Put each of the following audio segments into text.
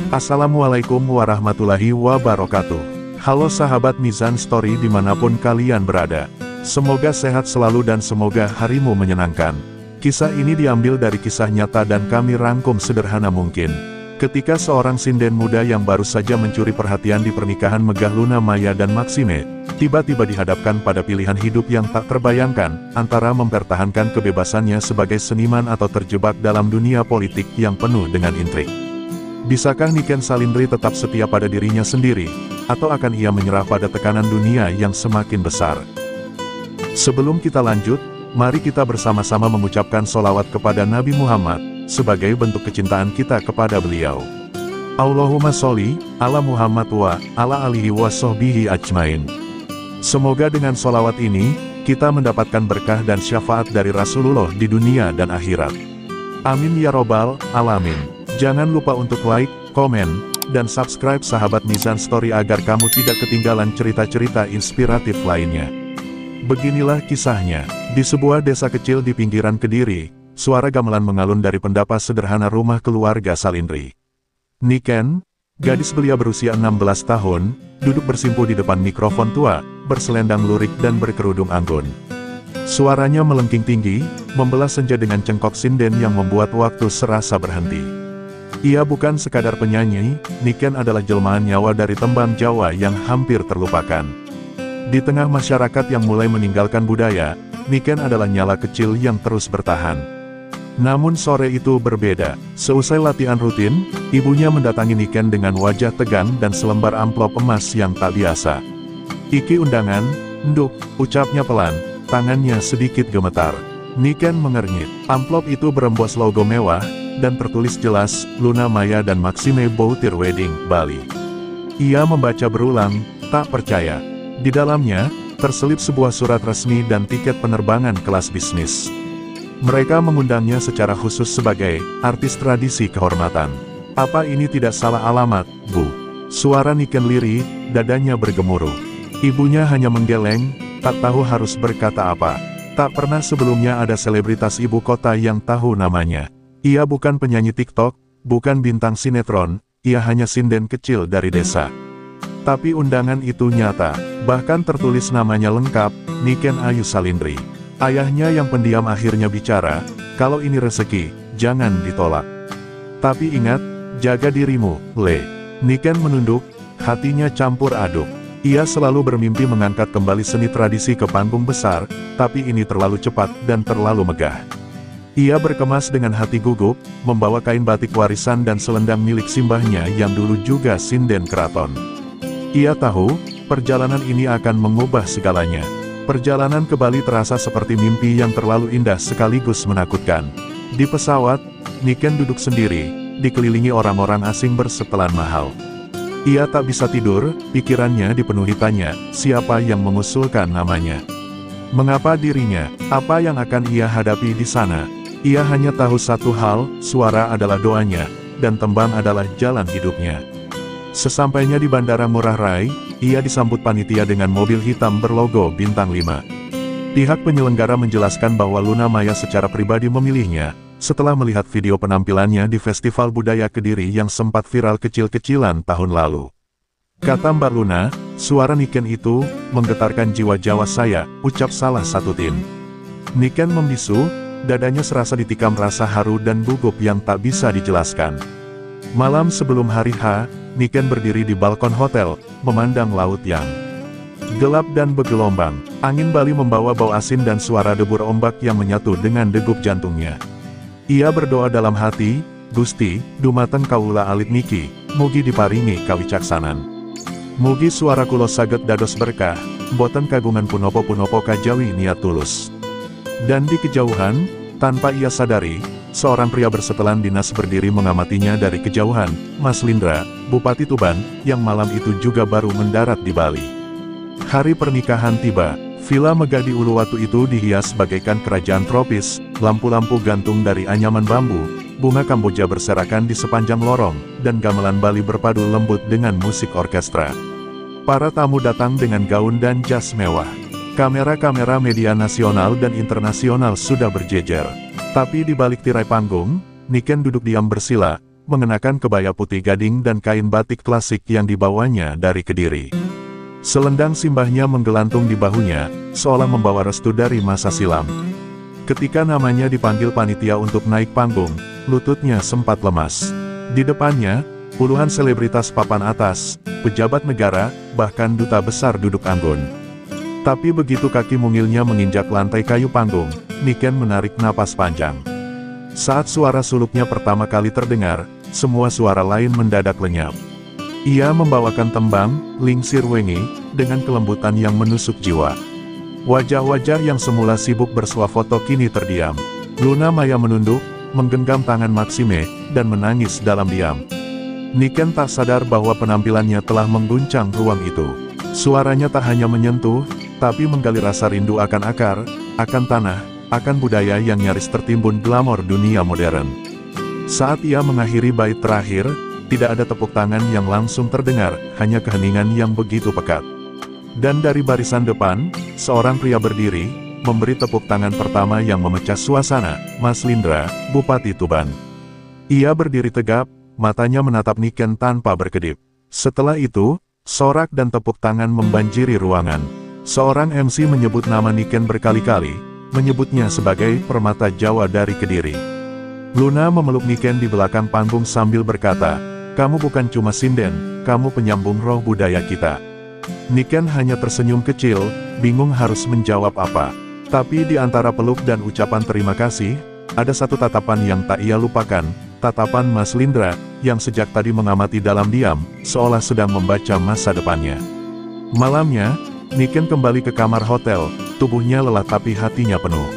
Assalamualaikum warahmatullahi wabarakatuh. Halo sahabat Mizan Story dimanapun kalian berada. Semoga sehat selalu dan semoga harimu menyenangkan. Kisah ini diambil dari kisah nyata dan kami rangkum sederhana mungkin. Ketika seorang sinden muda yang baru saja mencuri perhatian di pernikahan megah Luna Maya dan Maxime, tiba-tiba dihadapkan pada pilihan hidup yang tak terbayangkan, antara mempertahankan kebebasannya sebagai seniman atau terjebak dalam dunia politik yang penuh dengan intrik. Bisakah Niken Salindri tetap setia pada dirinya sendiri, atau akan ia menyerah pada tekanan dunia yang semakin besar? Sebelum kita lanjut, mari kita bersama-sama mengucapkan sholawat kepada Nabi Muhammad, sebagai bentuk kecintaan kita kepada beliau. Allahumma sholli ala Muhammad wa ala alihi wa sahbihi ajmain. Semoga dengan sholawat ini, kita mendapatkan berkah dan syafaat dari Rasulullah di dunia dan akhirat. Amin ya robbal alamin. Jangan lupa untuk like, komen, dan subscribe sahabat Mizan Story agar kamu tidak ketinggalan cerita-cerita inspiratif lainnya. Beginilah kisahnya. Di sebuah desa kecil di pinggiran Kediri, suara gamelan mengalun dari pendapa sederhana rumah keluarga Salindri. Niken, gadis belia berusia 16 tahun, duduk bersimpuh di depan mikrofon tua, berselendang lurik dan berkerudung anggun. Suaranya melengking tinggi, membelah senja dengan cengkok sinden yang membuat waktu serasa berhenti. Ia bukan sekadar penyanyi, Niken adalah jelmaan nyawa dari tembang Jawa yang hampir terlupakan. Di tengah masyarakat yang mulai meninggalkan budaya, Niken adalah nyala kecil yang terus bertahan. Namun sore itu berbeda. Seusai latihan rutin, ibunya mendatangi Niken dengan wajah tegang dan selembar amplop emas yang tak biasa. "Iki undangan, nduk," ucapnya pelan, tangannya sedikit gemetar. Niken mengernyit. Amplop itu berembos logo mewah, dan tertulis jelas, Luna Maya dan Maxime Boutir Wedding, Bali. Ia membaca berulang, tak percaya. Di dalamnya, terselip sebuah surat resmi dan tiket penerbangan kelas bisnis. Mereka mengundangnya secara khusus sebagai artis tradisi kehormatan. "Apa ini tidak salah alamat, Bu?" Suara Niken lirih, dadanya bergemuruh. Ibunya hanya menggeleng, tak tahu harus berkata apa. Tak pernah sebelumnya ada selebritas ibu kota yang tahu namanya. Ia bukan penyanyi TikTok, bukan bintang sinetron, ia hanya sinden kecil dari desa. Tapi undangan itu nyata, bahkan tertulis namanya lengkap, Niken Ayu Salindri. Ayahnya yang pendiam akhirnya bicara, "Kalau ini rezeki, jangan ditolak. Tapi ingat, jaga dirimu, Le." Niken menunduk, hatinya campur aduk. Ia selalu bermimpi mengangkat kembali seni tradisi ke panggung besar, tapi ini terlalu cepat dan terlalu megah. Ia berkemas dengan hati gugup, membawa kain batik warisan dan selendang milik simbahnya yang dulu juga sinden keraton. Ia tahu, perjalanan ini akan mengubah segalanya. Perjalanan ke Bali terasa seperti mimpi yang terlalu indah sekaligus menakutkan. Di pesawat, Niken duduk sendiri, dikelilingi orang-orang asing bersetelan mahal. Ia tak bisa tidur, pikirannya dipenuhi tanya, siapa yang mengusulkan namanya? Mengapa dirinya? Apa yang akan ia hadapi di sana? Ia hanya tahu satu hal, suara adalah doanya, dan tembang adalah jalan hidupnya. Sesampainya di Bandara Ngurah Rai, ia disambut panitia dengan mobil hitam berlogo bintang 5. Pihak penyelenggara menjelaskan bahwa Luna Maya secara pribadi memilihnya, setelah melihat video penampilannya di Festival Budaya Kediri yang sempat viral kecil-kecilan tahun lalu. Kata Mbak Luna, "Suara Niken itu, menggetarkan jiwa Jawa saya," ucap salah satu tim. Niken membisu, dadanya serasa ditikam rasa haru dan gugup yang tak bisa dijelaskan. Malam sebelum hari H, Niken berdiri di balkon hotel, memandang laut yang gelap dan bergelombang. Angin Bali membawa bau asin dan suara debur ombak yang menyatu dengan degup jantungnya. Ia berdoa dalam hati, "Gusti, dumateng kaula alit niki, mugi diparingi kawicaksanan. Mugi suara kula saged dados berkah, boten kagungan punopo-punopo kajawi niat tulus." Dan di kejauhan, tanpa ia sadari, seorang pria bersetelan dinas berdiri mengamatinya dari kejauhan, Mas Lindra, Bupati Tuban, yang malam itu juga baru mendarat di Bali. Hari pernikahan tiba, villa megah di Uluwatu itu dihias bagaikan kerajaan tropis, lampu-lampu gantung dari anyaman bambu, bunga Kamboja berserakan di sepanjang lorong, dan gamelan Bali berpadu lembut dengan musik orkestra. Para tamu datang dengan gaun dan jas mewah. Kamera-kamera media nasional dan internasional sudah berjejer. Tapi di balik tirai panggung, Niken duduk diam bersila, mengenakan kebaya putih gading dan kain batik klasik yang dibawanya dari Kediri. Selendang simbahnya menggelantung di bahunya, seolah membawa restu dari masa silam. Ketika namanya dipanggil panitia untuk naik panggung, lututnya sempat lemas. Di depannya, puluhan selebritas papan atas, pejabat negara, bahkan duta besar duduk anggun. Tapi begitu kaki mungilnya menginjak lantai kayu panggung, Niken menarik napas panjang. Saat suara sulupnya pertama kali terdengar, semua suara lain mendadak lenyap. Ia membawakan tembang, Lingsir Wengi, dengan kelembutan yang menusuk jiwa. Wajah-wajah yang semula sibuk bersuah foto kini terdiam. Luna Maya menunduk, menggenggam tangan Maxime, dan menangis dalam diam. Niken tak sadar bahwa penampilannya telah mengguncang ruang itu. Suaranya tak hanya menyentuh, tapi menggali rasa rindu akan akar, akan tanah, akan budaya yang nyaris tertimbun glamor dunia modern. Saat ia mengakhiri bait terakhir, tidak ada tepuk tangan yang langsung terdengar, hanya keheningan yang begitu pekat. Dan dari barisan depan, seorang pria berdiri, memberi tepuk tangan pertama yang memecah suasana, Mas Lindra, Bupati Tuban. Ia berdiri tegap, matanya menatap Niken tanpa berkedip. Setelah itu, sorak dan tepuk tangan membanjiri ruangan. Seorang MC menyebut nama Niken berkali-kali, menyebutnya sebagai permata Jawa dari Kediri. Luna memeluk Niken di belakang panggung sambil berkata, "Kamu bukan cuma sinden, kamu penyambung roh budaya kita." Niken hanya tersenyum kecil, bingung harus menjawab apa. Tapi di antara peluk dan ucapan terima kasih, ada satu tatapan yang tak ia lupakan, tatapan Mas Lindra, yang sejak tadi mengamati dalam diam, seolah sedang membaca masa depannya. Malamnya, Niken kembali ke kamar hotel, tubuhnya lelah tapi hatinya penuh.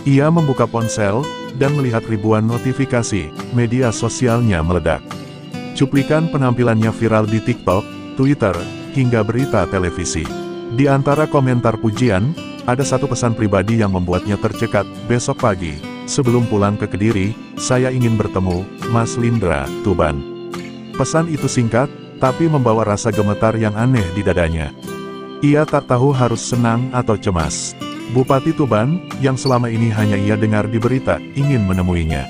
Ia membuka ponsel, dan melihat ribuan notifikasi, media sosialnya meledak. Cuplikan penampilannya viral di TikTok, Twitter, hingga berita televisi. Di antara komentar pujian, ada satu pesan pribadi yang membuatnya tercekat, "Besok pagi, sebelum pulang ke Kediri, saya ingin bertemu Mas Lindra, Tuban." Pesan itu singkat, tapi membawa rasa gemetar yang aneh di dadanya. Ia tak tahu harus senang atau cemas. Bupati Tuban, yang selama ini hanya ia dengar di berita, ingin menemuinya.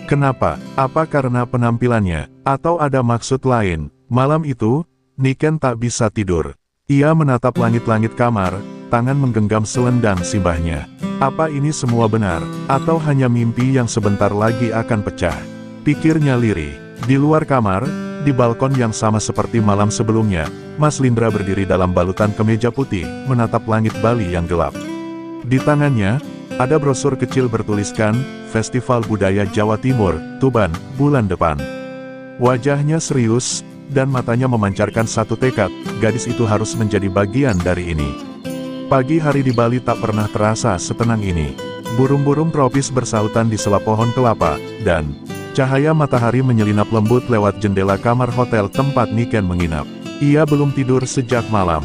Kenapa? Apa karena penampilannya? Atau ada maksud lain? Malam itu, Niken tak bisa tidur. Ia menatap langit-langit kamar, tangan menggenggam selendang simbahnya. Apa ini semua benar? Atau hanya mimpi yang sebentar lagi akan pecah? Pikirnya lirih. Di luar kamar, di balkon yang sama seperti malam sebelumnya, Mas Lindra berdiri dalam balutan kemeja putih, menatap langit Bali yang gelap. Di tangannya, ada brosur kecil bertuliskan, Festival Budaya Jawa Timur, Tuban, bulan depan. Wajahnya serius, dan matanya memancarkan satu tekad, gadis itu harus menjadi bagian dari ini. Pagi hari di Bali tak pernah terasa setenang ini. Burung-burung tropis bersautan di sela pohon kelapa, dan cahaya matahari menyelinap lembut lewat jendela kamar hotel tempat Niken menginap. Ia belum tidur sejak malam.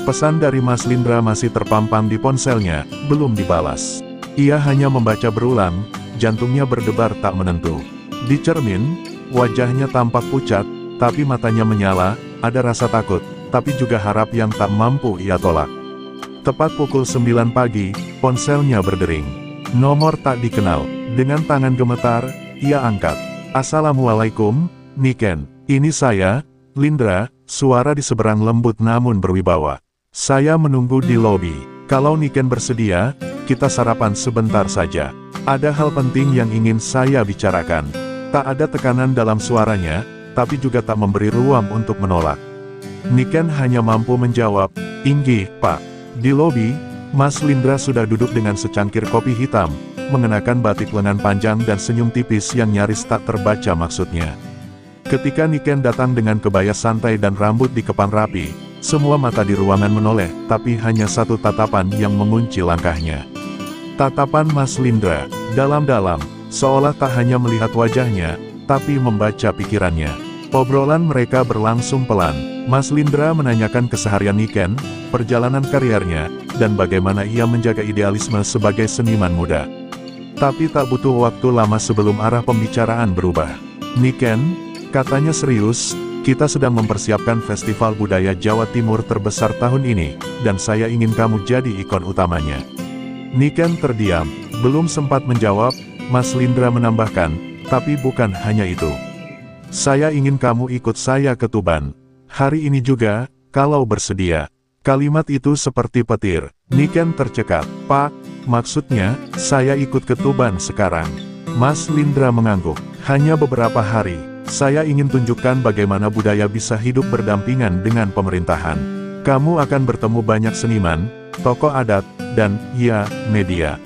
Pesan dari Mas Lindra masih terpampang di ponselnya, belum dibalas. Ia hanya membaca berulang, jantungnya berdebar tak menentu. Di cermin, wajahnya tampak pucat, tapi matanya menyala, ada rasa takut, tapi juga harap yang tak mampu ia tolak. Tepat pukul 9 pagi, ponselnya berdering. Nomor tak dikenal. Dengan tangan gemetar, ia angkat. "Assalamualaikum, Niken. Ini saya, Lindra." Suara di seberang lembut namun berwibawa. "Saya menunggu di lobi. Kalau Niken bersedia, kita sarapan sebentar saja. Ada hal penting yang ingin saya bicarakan." Tak ada tekanan dalam suaranya, tapi juga tak memberi ruang untuk menolak. Niken hanya mampu menjawab, "Inggih, Pak." Di lobi, Mas Lindra sudah duduk dengan secangkir kopi hitam, mengenakan batik lengan panjang dan senyum tipis yang nyaris tak terbaca maksudnya. Ketika Niken datang dengan kebaya santai dan rambut dikepang rapi, semua mata di ruangan menoleh, tapi hanya satu tatapan yang mengunci langkahnya. Tatapan Mas Lindra, dalam-dalam, seolah tak hanya melihat wajahnya, tapi membaca pikirannya. Obrolan mereka berlangsung pelan. Mas Lindra menanyakan keseharian Niken, perjalanan karirnya, dan bagaimana ia menjaga idealisme sebagai seniman muda. Tapi tak butuh waktu lama sebelum arah pembicaraan berubah. "Niken," katanya serius, "kita sedang mempersiapkan Festival Budaya Jawa Timur terbesar tahun ini, dan saya ingin kamu jadi ikon utamanya." Niken terdiam, belum sempat menjawab, Mas Lindra menambahkan, "Tapi bukan hanya itu. Saya ingin kamu ikut saya ke Tuban. Hari ini juga, kalau bersedia. Kalimat itu seperti petir. Niken tercekat. Pak, maksudnya, saya ikut ke Tuban sekarang. Mas Lindra mengangguk. Hanya beberapa hari. Saya ingin tunjukkan bagaimana budaya bisa hidup berdampingan dengan pemerintahan. Kamu akan bertemu banyak seniman, tokoh adat, dan, ya, media.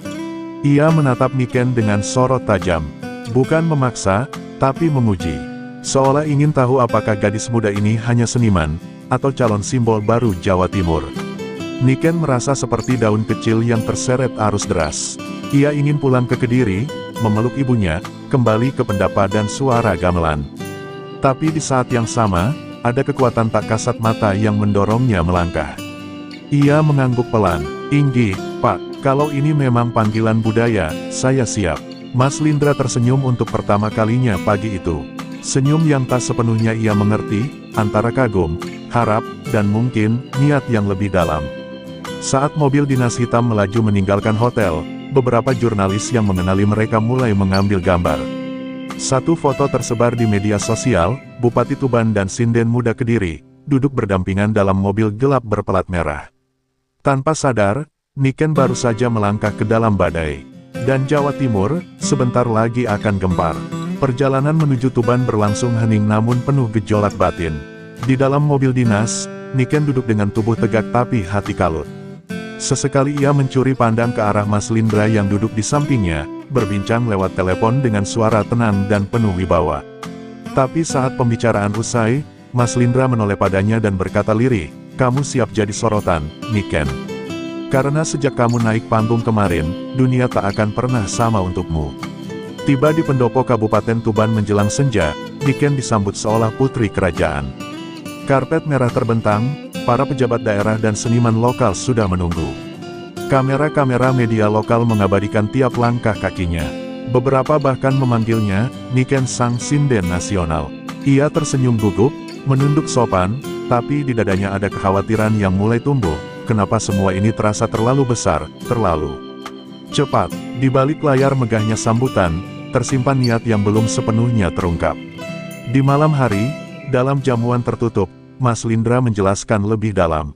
Ia menatap Niken dengan sorot tajam. Bukan memaksa, tapi menguji. Seolah ingin tahu apakah gadis muda ini hanya seniman, atau calon simbol baru Jawa Timur. Niken merasa seperti daun kecil yang terseret arus deras. Ia ingin pulang ke Kediri, memeluk ibunya, kembali ke pendapa dan suara gamelan. Tapi di saat yang sama, ada kekuatan tak kasat mata yang mendorongnya melangkah. Ia mengangguk pelan. Inggi, Pak, kalau ini memang panggilan budaya, saya siap. Mas Lindra tersenyum untuk pertama kalinya pagi itu. Senyum yang tak sepenuhnya ia mengerti, antara kagum, harap, dan mungkin, niat yang lebih dalam. Saat mobil dinas hitam melaju meninggalkan hotel, beberapa jurnalis yang mengenali mereka mulai mengambil gambar. Satu foto tersebar di media sosial, Bupati Tuban dan Sinden Muda Kediri, duduk berdampingan dalam mobil gelap berpelat merah. Tanpa sadar, Niken baru saja melangkah ke dalam badai. Dan Jawa Timur, sebentar lagi akan gempar. Perjalanan menuju Tuban berlangsung hening namun penuh gejolak batin. Di dalam mobil dinas, Niken duduk dengan tubuh tegak tapi hati kalut. Sesekali ia mencuri pandang ke arah Mas Lindra yang duduk di sampingnya, berbincang lewat telepon dengan suara tenang dan penuh wibawa. Tapi saat pembicaraan usai, Mas Lindra menoleh padanya dan berkata lirih, "Kamu siap jadi sorotan, Niken. Karena sejak kamu naik panggung kemarin, dunia tak akan pernah sama untukmu." Tiba di pendopo Kabupaten Tuban menjelang senja, Niken disambut seolah putri kerajaan. Karpet merah terbentang, para pejabat daerah dan seniman lokal sudah menunggu. Kamera-kamera media lokal mengabadikan tiap langkah kakinya. Beberapa bahkan memanggilnya, Niken Sang Sinden Nasional. Ia tersenyum gugup, menunduk sopan, tapi di dadanya ada kekhawatiran yang mulai tumbuh. Kenapa semua ini terasa terlalu besar, terlalu cepat? Di balik layar megahnya sambutan, tersimpan niat yang belum sepenuhnya terungkap. Di malam hari, dalam jamuan tertutup, Mas Lindra menjelaskan lebih dalam.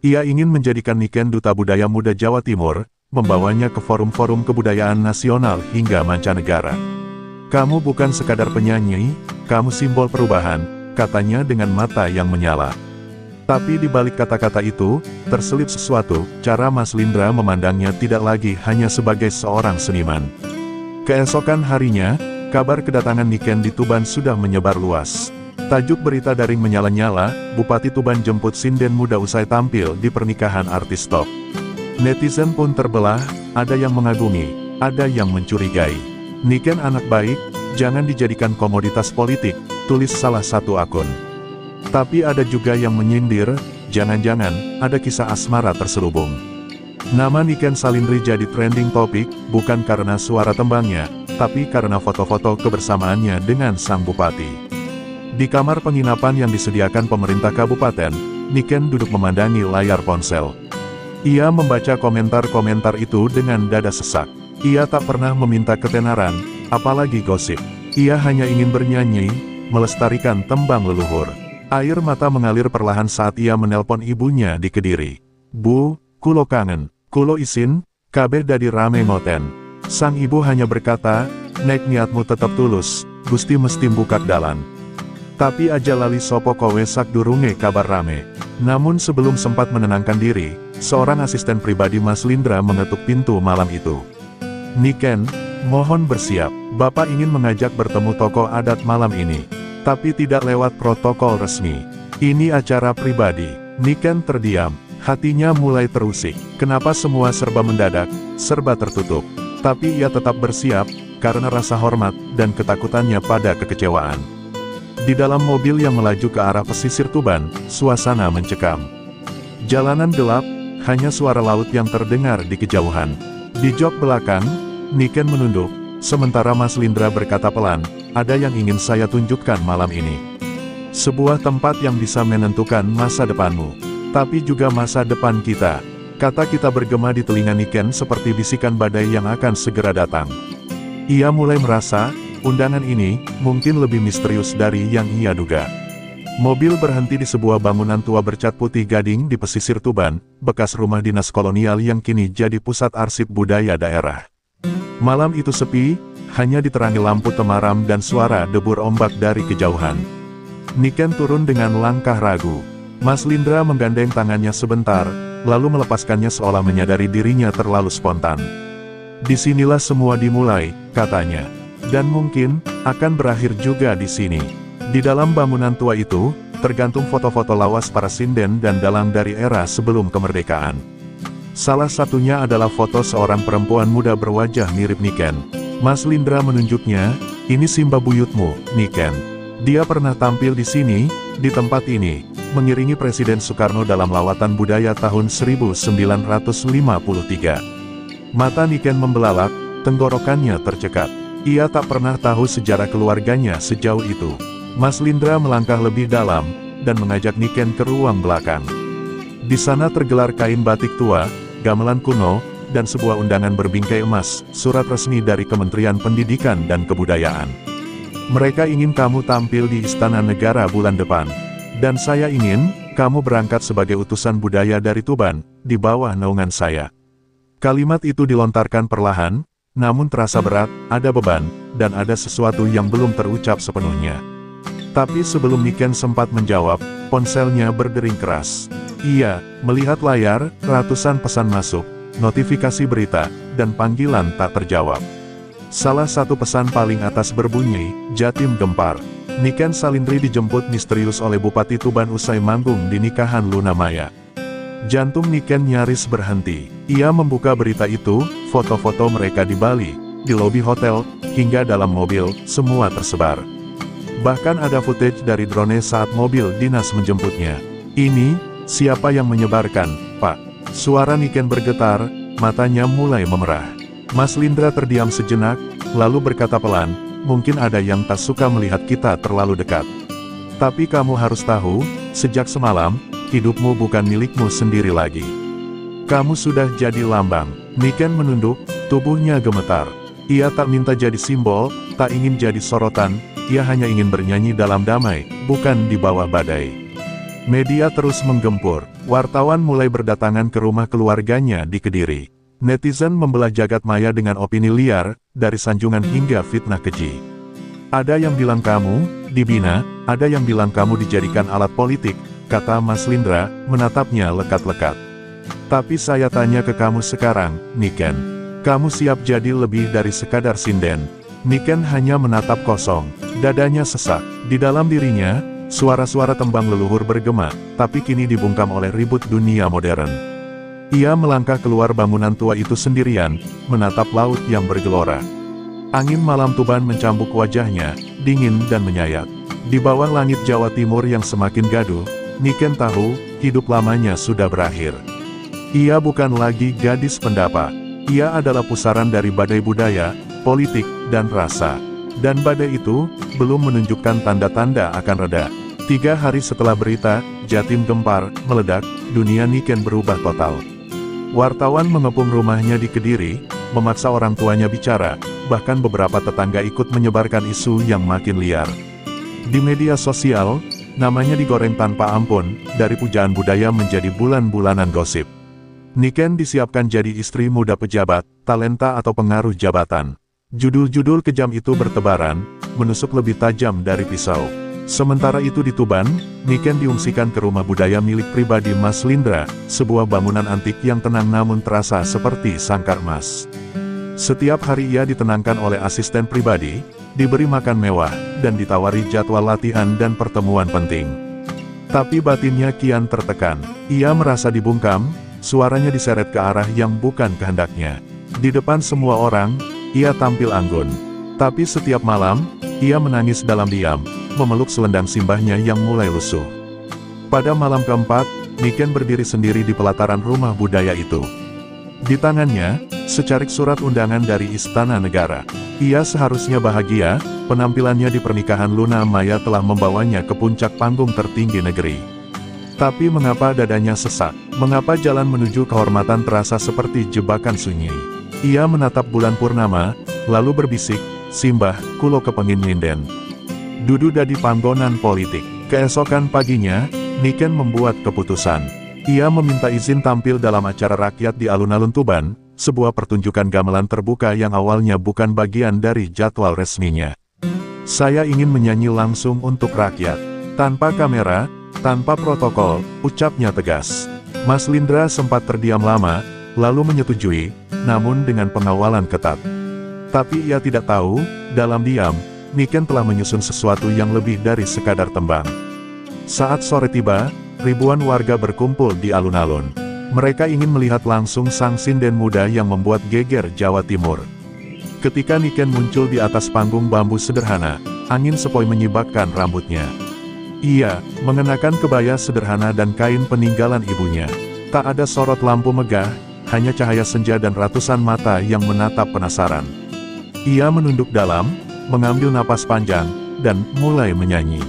Ia ingin menjadikan Niken Duta Budaya Muda Jawa Timur, membawanya ke forum-forum kebudayaan nasional hingga mancanegara. "Kamu bukan sekadar penyanyi, kamu simbol perubahan," katanya dengan mata yang menyala. Tapi di balik kata-kata itu, terselip sesuatu. Cara Mas Lindra memandangnya tidak lagi hanya sebagai seorang seniman. Keesokan harinya, kabar kedatangan Niken di Tuban sudah menyebar luas. Tajuk berita daring menyala-nyala, Bupati Tuban jemput Sinden Muda usai tampil di pernikahan artis top. Netizen pun terbelah, ada yang mengagumi, ada yang mencurigai. "Niken anak baik, jangan dijadikan komoditas politik," tulis salah satu akun. Tapi ada juga yang menyindir, jangan-jangan, ada kisah asmara terselubung. Nama Niken Salindri jadi trending topik, bukan karena suara tembangnya, tapi karena foto-foto kebersamaannya dengan sang bupati. Di kamar penginapan yang disediakan pemerintah kabupaten, Niken duduk memandangi layar ponsel. Ia membaca komentar-komentar itu dengan dada sesak. Ia tak pernah meminta ketenaran, apalagi gosip. Ia hanya ingin bernyanyi, melestarikan tembang leluhur. Air mata mengalir perlahan saat ia menelpon ibunya di Kediri. "Bu, kulo kangen, kulo isin, kabeh dadi rame ngoten." Sang ibu hanya berkata, "Nek niatmu tetap tulus, Gusti mesti mbukak dalan. Tapi aja lali sopo kowe sak durunge kabar rame." Namun sebelum sempat menenangkan diri, seorang asisten pribadi Mas Lindra mengetuk pintu malam itu. "Niken, mohon bersiap, Bapak ingin mengajak bertemu tokoh adat malam ini. Tapi tidak lewat protokol resmi. Ini acara pribadi." Niken terdiam, hatinya mulai terusik. Kenapa semua serba mendadak, serba tertutup? Tapi ia tetap bersiap, karena rasa hormat, dan ketakutannya pada kekecewaan. Di dalam mobil yang melaju ke arah pesisir Tuban, suasana mencekam. Jalanan gelap, hanya suara laut yang terdengar di kejauhan. Di jok belakang, Niken menunduk, sementara Mas Lindra berkata pelan, "Ada yang ingin saya tunjukkan malam ini. Sebuah tempat yang bisa menentukan masa depanmu. Tapi juga masa depan kita." Kata kita bergema di telinga Niken seperti bisikan badai yang akan segera datang. Ia mulai merasa, undangan ini mungkin lebih misterius dari yang ia duga. Mobil berhenti di sebuah bangunan tua bercat putih gading di pesisir Tuban, bekas rumah dinas kolonial yang kini jadi pusat arsip budaya daerah. Malam itu sepi, hanya diterangi lampu temaram dan suara debur ombak dari kejauhan. Niken turun dengan langkah ragu. Mas Lindra menggandeng tangannya sebentar, lalu melepaskannya seolah menyadari dirinya terlalu spontan. Disinilah semua dimulai, katanya. Dan mungkin, akan berakhir juga di sini. Di dalam bangunan tua itu, tergantung foto-foto lawas para sinden dan dalang dari era sebelum kemerdekaan. Salah satunya adalah foto seorang perempuan muda berwajah mirip Niken. Mas Lindra menunjuknya, ini Simba buyutmu, Niken. Dia pernah tampil di sini, di tempat ini, mengiringi Presiden Soekarno dalam lawatan budaya tahun 1953. Mata Niken membelalak, tenggorokannya tercekat. Ia tak pernah tahu sejarah keluarganya sejauh itu. Mas Lindra melangkah lebih dalam, dan mengajak Niken ke ruang belakang. Di sana tergelar kain batik tua, gamelan kuno, dan sebuah undangan berbingkai emas, surat resmi dari Kementerian Pendidikan dan Kebudayaan. Mereka ingin kamu tampil di Istana Negara bulan depan. Dan saya ingin, kamu berangkat sebagai utusan budaya dari Tuban, di bawah naungan saya. Kalimat itu dilontarkan perlahan, namun terasa berat, ada beban, dan ada sesuatu yang belum terucap sepenuhnya. Tapi sebelum Niken sempat menjawab, ponselnya berdering keras. Ia melihat layar, ratusan pesan masuk, notifikasi berita, dan panggilan tak terjawab. Salah satu pesan paling atas berbunyi, Jatim gempar. Niken Salindri dijemput misterius oleh Bupati Tuban usai manggung di nikahan Luna Maya. Jantung Niken nyaris berhenti. Ia membuka berita itu, foto-foto mereka di Bali, di lobi hotel, hingga dalam mobil, semua tersebar. Bahkan ada footage dari drone saat mobil dinas menjemputnya. Ini, siapa yang menyebarkan, Pak? Suara Niken bergetar, matanya mulai memerah. Mas Lindra terdiam sejenak, lalu berkata pelan, mungkin ada yang tak suka melihat kita terlalu dekat. Tapi kamu harus tahu, sejak semalam, hidupmu bukan milikmu sendiri lagi. Kamu sudah jadi lambang. Niken menunduk, tubuhnya gemetar. Ia tak minta jadi simbol, tak ingin jadi sorotan, ia hanya ingin bernyanyi dalam damai, bukan di bawah badai. Media terus menggempur, wartawan mulai berdatangan ke rumah keluarganya di Kediri. Netizen membelah jagat maya dengan opini liar, dari sanjungan hingga fitnah keji. Ada yang bilang kamu dibina, ada yang bilang kamu dijadikan alat politik, kata Mas Lindra, menatapnya lekat-lekat. Tapi saya tanya ke kamu sekarang, Niken. Kamu siap jadi lebih dari sekadar sinden? Niken hanya menatap kosong, dadanya sesak. Di dalam dirinya, suara-suara tembang leluhur bergema, tapi kini dibungkam oleh ribut dunia modern. Ia melangkah keluar bangunan tua itu sendirian, menatap laut yang bergelora. Angin malam Tuban mencambuk wajahnya, dingin dan menyayat. Di bawah langit Jawa Timur yang semakin gaduh, Niken tahu, hidup lamanya sudah berakhir. Ia bukan lagi gadis pendapa. Ia adalah pusaran dari badai budaya, politik, dan rasa. Dan badai itu, belum menunjukkan tanda-tanda akan reda. 3 hari setelah berita, Jatim gempar, meledak, dunia Niken berubah total. Wartawan mengepung rumahnya di Kediri, memaksa orang tuanya bicara, bahkan beberapa tetangga ikut menyebarkan isu yang makin liar. Di media sosial, namanya digoreng tanpa ampun, dari pujaan budaya menjadi bulan-bulanan gosip. Niken disiapkan jadi istri muda pejabat, talenta atau pengaruh jabatan. Judul-judul kejam itu bertebaran, menusuk lebih tajam dari pisau. Sementara itu di Tuban, Niken diungsikan ke rumah budaya milik pribadi Mas Lindra, sebuah bangunan antik yang tenang namun terasa seperti sangkar emas. Setiap hari ia ditenangkan oleh asisten pribadi, diberi makan mewah, dan ditawari jadwal latihan dan pertemuan penting. Tapi batinnya kian tertekan. Ia merasa dibungkam, suaranya diseret ke arah yang bukan kehendaknya. Di depan semua orang, ia tampil anggun. Tapi setiap malam, ia menangis dalam diam, memeluk selendang simbahnya yang mulai lusuh. Pada malam keempat, Niken berdiri sendiri di pelataran rumah budaya itu. Di tangannya, secarik surat undangan dari Istana Negara. Ia seharusnya bahagia, penampilannya di pernikahan Luna Maya telah membawanya ke puncak panggung tertinggi negeri. Tapi mengapa dadanya sesak? Mengapa jalan menuju kehormatan terasa seperti jebakan sunyi? Ia menatap bulan purnama, lalu berbisik, Simbah, kulo kepengin nyinden. Dudu dadi panggonan politik. Keesokan paginya, Niken membuat keputusan. Ia meminta izin tampil dalam acara rakyat di alun-alun Tuban, sebuah pertunjukan gamelan terbuka yang awalnya bukan bagian dari jadwal resminya. Saya ingin menyanyi langsung untuk rakyat. Tanpa kamera, tanpa protokol, ucapnya tegas. Mas Lindra sempat terdiam lama, lalu menyetujui, namun dengan pengawalan ketat. Tapi ia tidak tahu, dalam diam, Niken telah menyusun sesuatu yang lebih dari sekadar tembang. Saat sore tiba, ribuan warga berkumpul di alun-alun. Mereka ingin melihat langsung sang sinden muda yang membuat geger Jawa Timur. Ketika Niken muncul di atas panggung bambu sederhana, angin sepoi menyibakkan rambutnya. Ia mengenakan kebaya sederhana dan kain peninggalan ibunya. Tak ada sorot lampu megah, hanya cahaya senja dan ratusan mata yang menatap penasaran. Ia menunduk dalam, mengambil napas panjang, dan mulai menyanyi.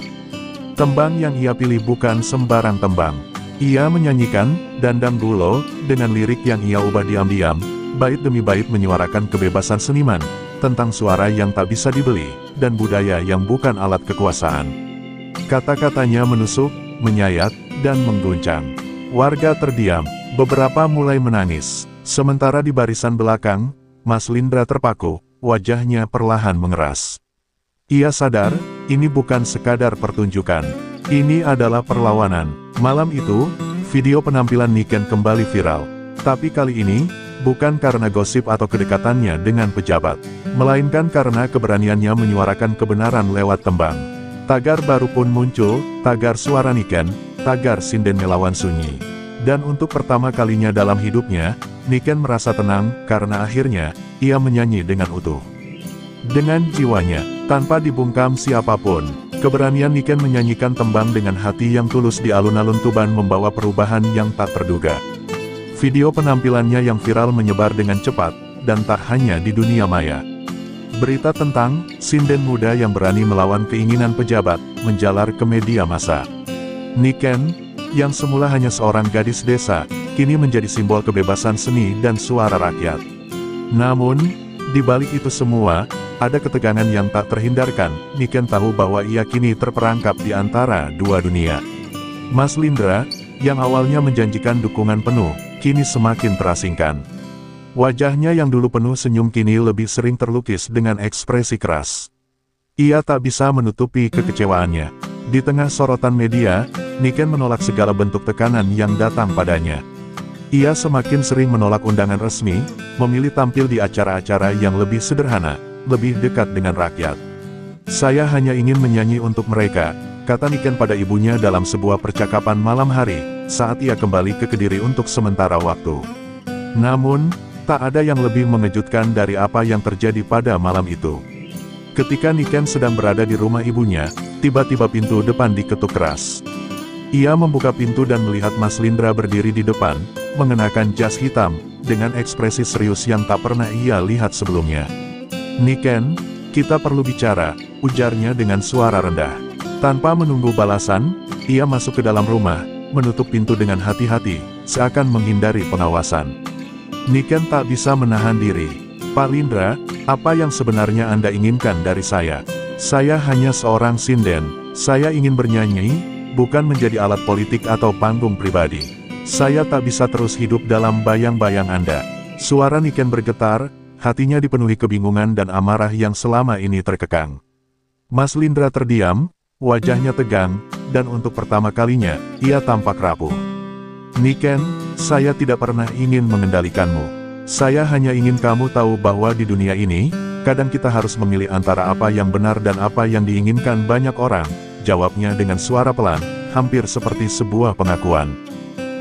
Tembang yang ia pilih bukan sembarang tembang. Ia menyanyikan Dandang Gulo dengan lirik yang ia ubah diam-diam, bait demi bait menyuarakan kebebasan seniman, tentang suara yang tak bisa dibeli, dan budaya yang bukan alat kekuasaan. Kata-katanya menusuk, menyayat, dan mengguncang. Warga terdiam, beberapa mulai menangis. Sementara di barisan belakang, Mas Lindra terpaku, wajahnya perlahan mengeras. Ia sadar, ini bukan sekadar pertunjukan. Ini adalah perlawanan. Malam itu, video penampilan Niken kembali viral. Tapi kali ini, bukan karena gosip atau kedekatannya dengan pejabat, melainkan karena keberaniannya menyuarakan kebenaran lewat tembang. Tagar baru pun muncul, tagar suara Niken, tagar sinden melawan sunyi. Dan untuk pertama kalinya dalam hidupnya, Niken merasa tenang, karena akhirnya, ia menyanyi dengan utuh. Dengan jiwanya, tanpa dibungkam siapapun, keberanian Niken menyanyikan tembang dengan hati yang tulus di alun-alun Tuban membawa perubahan yang tak terduga. Video penampilannya yang viral menyebar dengan cepat, dan tak hanya di dunia maya. Berita tentang sinden muda yang berani melawan keinginan pejabat, menjalar ke media massa. Niken, yang semula hanya seorang gadis desa, kini menjadi simbol kebebasan seni dan suara rakyat. Namun, di balik itu semua, ada ketegangan yang tak terhindarkan. Niken tahu bahwa ia kini terperangkap di antara dua dunia. Mas Lindra, yang awalnya menjanjikan dukungan penuh, kini semakin terasingkan. Wajahnya yang dulu penuh senyum kini lebih sering terlukis dengan ekspresi keras. Ia tak bisa menutupi kekecewaannya. Di tengah sorotan media, Niken menolak segala bentuk tekanan yang datang padanya. Ia semakin sering menolak undangan resmi, memilih tampil di acara-acara yang lebih sederhana, lebih dekat dengan rakyat. Saya hanya ingin menyanyi untuk mereka, kata Niken pada ibunya dalam sebuah percakapan malam hari, saat ia kembali ke Kediri untuk sementara waktu. Namun, tak ada yang lebih mengejutkan dari apa yang terjadi pada malam itu. Ketika Niken sedang berada di rumah ibunya, tiba-tiba pintu depan diketuk keras. Ia membuka pintu dan melihat Mas Lindra berdiri di depan, mengenakan jas hitam, dengan ekspresi serius yang tak pernah ia lihat sebelumnya. "Niken, kita perlu bicara," ujarnya dengan suara rendah. Tanpa menunggu balasan, ia masuk ke dalam rumah, menutup pintu dengan hati-hati, seakan menghindari pengawasan. Niken tak bisa menahan diri. "Pak Lindra, apa yang sebenarnya Anda inginkan dari saya? Saya hanya seorang sinden, saya ingin bernyanyi, bukan menjadi alat politik atau panggung pribadi. Saya tak bisa terus hidup dalam bayang-bayang Anda." Suara Niken bergetar, hatinya dipenuhi kebingungan dan amarah yang selama ini terkekang. Mas Lindra terdiam, wajahnya tegang, dan untuk pertama kalinya, ia tampak rapuh. "Niken, saya tidak pernah ingin mengendalikanmu. Saya hanya ingin kamu tahu bahwa di dunia ini, kadang kita harus memilih antara apa yang benar dan apa yang diinginkan banyak orang," jawabnya dengan suara pelan, hampir seperti sebuah pengakuan.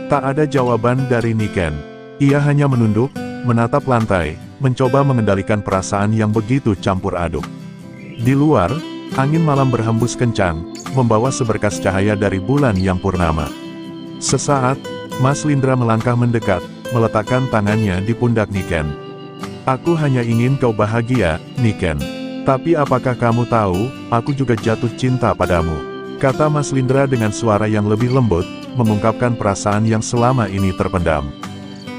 Tak ada jawaban dari Niken. Ia hanya menunduk, menatap lantai, mencoba mengendalikan perasaan yang begitu campur aduk. Di luar, angin malam berhembus kencang, membawa seberkas cahaya dari bulan yang purnama. Sesaat, Mas Lindra melangkah mendekat, meletakkan tangannya di pundak Niken. "Aku hanya ingin kau bahagia, Niken. Tapi apakah kamu tahu, aku juga jatuh cinta padamu," kata Mas Lindra dengan suara yang lebih lembut, mengungkapkan perasaan yang selama ini terpendam.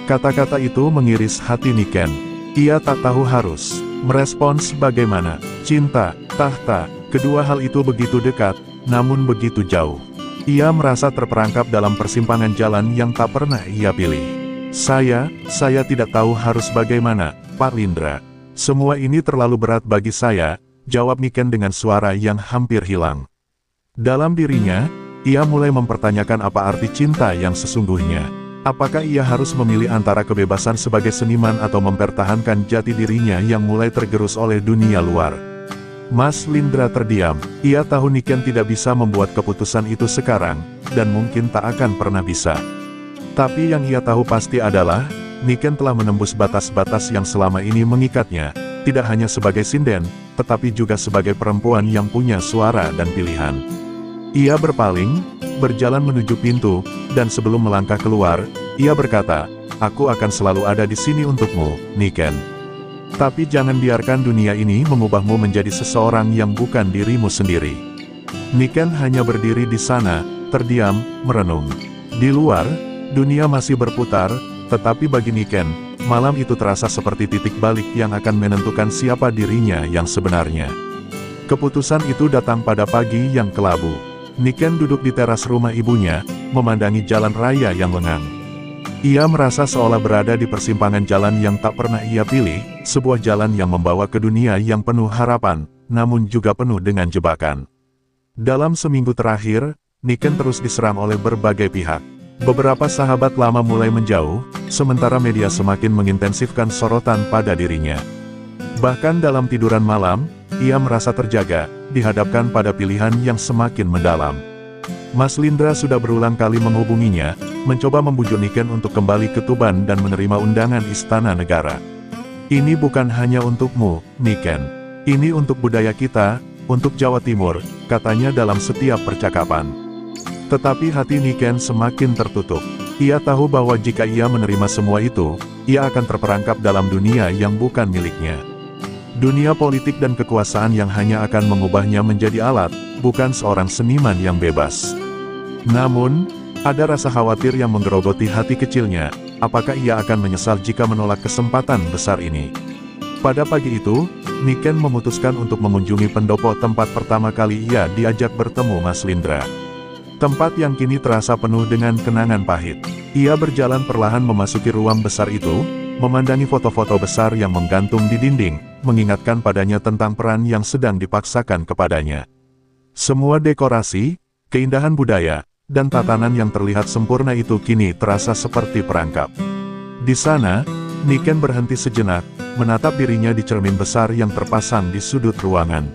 Kata-kata itu mengiris hati Niken. Ia tak tahu harus merespons bagaimana. Cinta, tahta, kedua hal itu begitu dekat, namun begitu jauh. Ia merasa terperangkap dalam persimpangan jalan yang tak pernah ia pilih. Saya tidak tahu harus bagaimana, Pak Lindra. Semua ini terlalu berat bagi saya, jawab Niken dengan suara yang hampir hilang. Dalam dirinya, ia mulai mempertanyakan apa arti cinta yang sesungguhnya. Apakah ia harus memilih antara kebebasan sebagai seniman atau mempertahankan jati dirinya yang mulai tergerus oleh dunia luar? Mas Lindra terdiam. Ia tahu Niken tidak bisa membuat keputusan itu sekarang, dan mungkin tak akan pernah bisa. Tapi yang ia tahu pasti adalah, Niken telah menembus batas-batas yang selama ini mengikatnya, tidak hanya sebagai sinden, tetapi juga sebagai perempuan yang punya suara dan pilihan. Ia berpaling, berjalan menuju pintu, dan sebelum melangkah keluar, ia berkata, "Aku akan selalu ada di sini untukmu, Niken. Tapi jangan biarkan dunia ini mengubahmu menjadi seseorang yang bukan dirimu sendiri." Niken hanya berdiri di sana, terdiam, merenung. Di luar, dunia masih berputar, tetapi bagi Niken, malam itu terasa seperti titik balik yang akan menentukan siapa dirinya yang sebenarnya. Keputusan itu datang pada pagi yang kelabu. Niken duduk di teras rumah ibunya, memandangi jalan raya yang lengang. Ia merasa seolah berada di persimpangan jalan yang tak pernah ia pilih, sebuah jalan yang membawa ke dunia yang penuh harapan, namun juga penuh dengan jebakan. Dalam seminggu terakhir, Niken terus diserang oleh berbagai pihak. Beberapa sahabat lama mulai menjauh, sementara media semakin mengintensifkan sorotan pada dirinya. Bahkan dalam tiduran malam, ia merasa terjaga, dihadapkan pada pilihan yang semakin mendalam. Mas Lindra sudah berulang kali menghubunginya, mencoba membujuk Niken untuk kembali ke Tuban dan menerima undangan Istana Negara. "Ini bukan hanya untukmu, Niken. Ini untuk budaya kita, untuk Jawa Timur," katanya dalam setiap percakapan. Tetapi hati Niken semakin tertutup. Ia tahu bahwa jika ia menerima semua itu, ia akan terperangkap dalam dunia yang bukan miliknya. Dunia politik dan kekuasaan yang hanya akan mengubahnya menjadi alat, bukan seorang seniman yang bebas. Namun, ada rasa khawatir yang menggerogoti hati kecilnya, apakah ia akan menyesal jika menolak kesempatan besar ini. Pada pagi itu, Niken memutuskan untuk mengunjungi pendopo tempat pertama kali ia diajak bertemu Mas Lindra. Tempat yang kini terasa penuh dengan kenangan pahit. Ia berjalan perlahan memasuki ruang besar itu, memandangi foto-foto besar yang menggantung di dinding, mengingatkan padanya tentang peran yang sedang dipaksakan kepadanya. Semua dekorasi, keindahan budaya, dan tatanan yang terlihat sempurna itu kini terasa seperti perangkap. Di sana, Niken berhenti sejenak, menatap dirinya di cermin besar yang terpasang di sudut ruangan.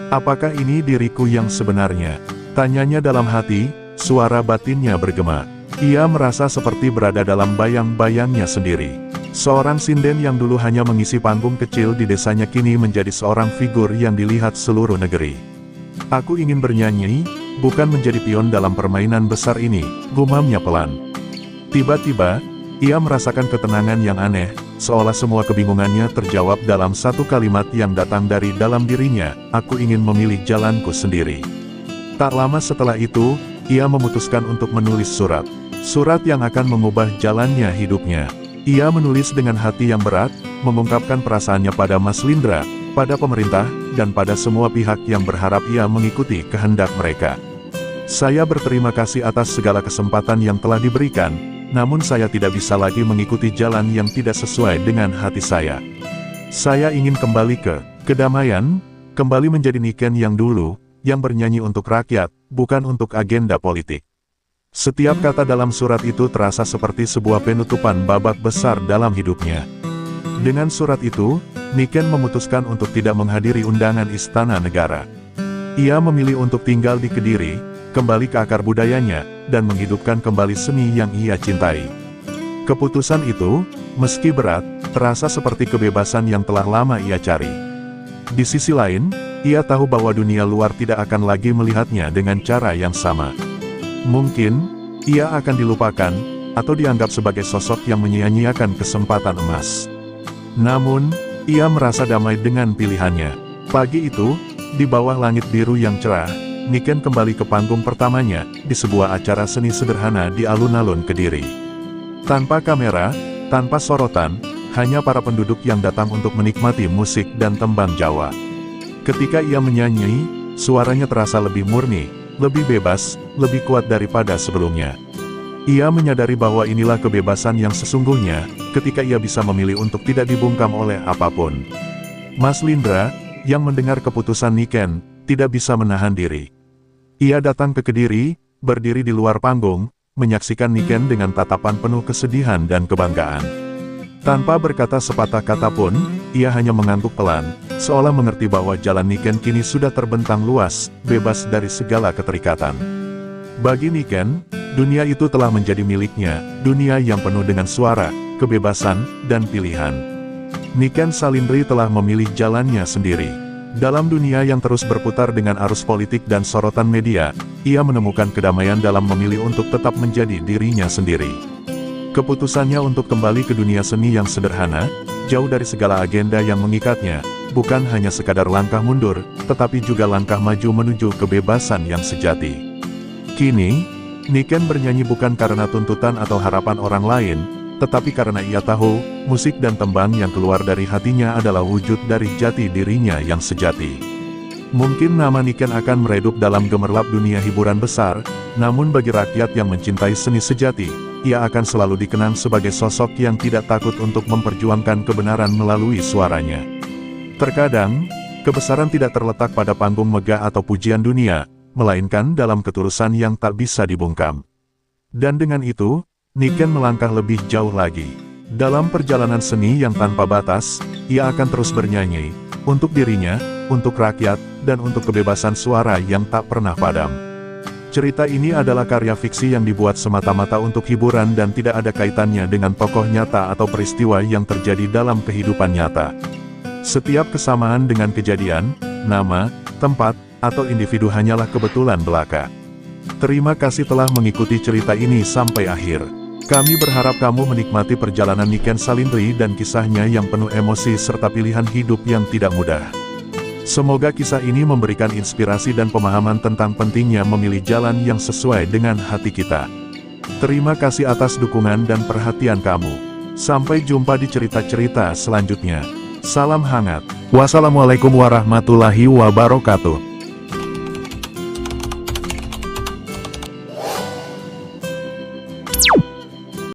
"Apakah ini diriku yang sebenarnya?" tanyanya dalam hati, suara batinnya bergema. Ia merasa seperti berada dalam bayang-bayangnya sendiri. Seorang sinden yang dulu hanya mengisi panggung kecil di desanya kini menjadi seorang figur yang dilihat seluruh negeri. "Aku ingin bernyanyi, bukan menjadi pion dalam permainan besar ini," gumamnya pelan. Tiba-tiba, ia merasakan ketenangan yang aneh, seolah semua kebingungannya terjawab dalam satu kalimat yang datang dari dalam dirinya, "Aku ingin memilih jalanku sendiri." Tak lama setelah itu, ia memutuskan untuk menulis surat. Surat yang akan mengubah jalannya hidupnya. Ia menulis dengan hati yang berat, mengungkapkan perasaannya pada Mas Lindra, pada pemerintah, dan pada semua pihak yang berharap ia mengikuti kehendak mereka. "Saya berterima kasih atas segala kesempatan yang telah diberikan, namun saya tidak bisa lagi mengikuti jalan yang tidak sesuai dengan hati saya. Saya ingin kembali ke kedamaian, kembali menjadi Niken yang dulu, yang bernyanyi untuk rakyat, bukan untuk agenda politik." Setiap kata dalam surat itu terasa seperti sebuah penutupan babak besar dalam hidupnya. Dengan surat itu, Niken memutuskan untuk tidak menghadiri undangan Istana Negara. Ia memilih untuk tinggal di Kediri, kembali ke akar budayanya, dan menghidupkan kembali seni yang ia cintai. Keputusan itu, meski berat, terasa seperti kebebasan yang telah lama ia cari. Di sisi lain, ia tahu bahwa dunia luar tidak akan lagi melihatnya dengan cara yang sama. Mungkin, ia akan dilupakan, atau dianggap sebagai sosok yang menyia-nyiakan kesempatan emas. Namun, ia merasa damai dengan pilihannya. Pagi itu, di bawah langit biru yang cerah, Niken kembali ke panggung pertamanya, di sebuah acara seni sederhana di alun-alun Kediri. Tanpa kamera, tanpa sorotan, hanya para penduduk yang datang untuk menikmati musik dan tembang Jawa. Ketika ia menyanyi, suaranya terasa lebih murni, lebih bebas, lebih kuat daripada sebelumnya. Ia menyadari bahwa inilah kebebasan yang sesungguhnya, ketika ia bisa memilih untuk tidak dibungkam oleh apapun. Mas Lindra, yang mendengar keputusan Niken, tidak bisa menahan diri. Ia datang ke Kediri, berdiri di luar panggung, menyaksikan Niken dengan tatapan penuh kesedihan dan kebanggaan. Tanpa berkata sepatah kata pun, ia hanya mengangguk pelan, seolah mengerti bahwa jalan Niken kini sudah terbentang luas, bebas dari segala keterikatan. Bagi Niken, dunia itu telah menjadi miliknya, dunia yang penuh dengan suara, kebebasan, dan pilihan. Niken Salindri telah memilih jalannya sendiri. Dalam dunia yang terus berputar dengan arus politik dan sorotan media, ia menemukan kedamaian dalam memilih untuk tetap menjadi dirinya sendiri. Keputusannya untuk kembali ke dunia seni yang sederhana, jauh dari segala agenda yang mengikatnya, bukan hanya sekadar langkah mundur, tetapi juga langkah maju menuju kebebasan yang sejati. Kini, Niken bernyanyi bukan karena tuntutan atau harapan orang lain, tetapi karena ia tahu, musik dan tembang yang keluar dari hatinya adalah wujud dari jati dirinya yang sejati. Mungkin nama Niken akan meredup dalam gemerlap dunia hiburan besar, namun bagi rakyat yang mencintai seni sejati, ia akan selalu dikenang sebagai sosok yang tidak takut untuk memperjuangkan kebenaran melalui suaranya. Terkadang, kebesaran tidak terletak pada panggung megah atau pujian dunia, melainkan dalam ketulusan yang tak bisa dibungkam. Dan dengan itu, Niken melangkah lebih jauh lagi. Dalam perjalanan seni yang tanpa batas, ia akan terus bernyanyi, untuk dirinya, untuk rakyat, dan untuk kebebasan suara yang tak pernah padam. Cerita ini adalah karya fiksi yang dibuat semata-mata untuk hiburan dan tidak ada kaitannya dengan tokoh nyata atau peristiwa yang terjadi dalam kehidupan nyata. Setiap kesamaan dengan kejadian, nama, tempat, atau individu hanyalah kebetulan belaka. Terima kasih telah mengikuti cerita ini sampai akhir. Kami berharap kamu menikmati perjalanan Niken Salindri dan kisahnya yang penuh emosi serta pilihan hidup yang tidak mudah. Semoga kisah ini memberikan inspirasi dan pemahaman tentang pentingnya memilih jalan yang sesuai dengan hati kita. Terima kasih atas dukungan dan perhatian kamu. Sampai jumpa di cerita-cerita selanjutnya. Salam hangat. Wassalamualaikum warahmatullahi wabarakatuh.